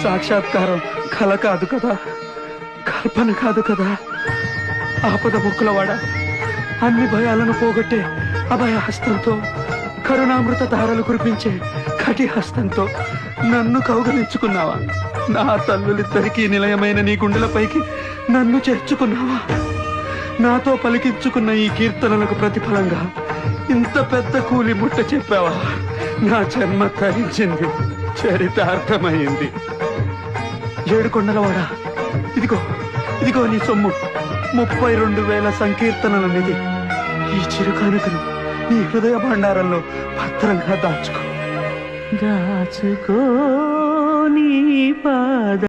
సాక్షాత్కారం కల కాదు కదా, కల్పన కాదు కదా. ఆపద ముక్కులవాడ, అన్ని భయాలను పోగొట్టే అభయ హస్తంతో, కరుణామృత ధారలు కురిపించే కటి హస్తంతో నన్ను కౌగలించుకున్నావా? నా తల్లులిద్దరికీ నిలయమైన నీ గుండెలపైకి నన్ను చేర్చుకున్నావా? నాతో పలికించుకున్న ఈ కీర్తనలకు ప్రతిఫలంగా ఇంత పెద్ద కూలి ముట్ట చెప్పావా? నా జన్మ తరించింది, చరితార్థమైంది. ఏడుకొండలవాడా, ఇదిగో ఇదిగో నీ సొమ్ము, 32,000 సంకీర్తనల నిధి. ఈ చిరుకానుకను నీ హృదయ భండారంలో భద్రంగా దాచుకో. దాచుకో నీ పాద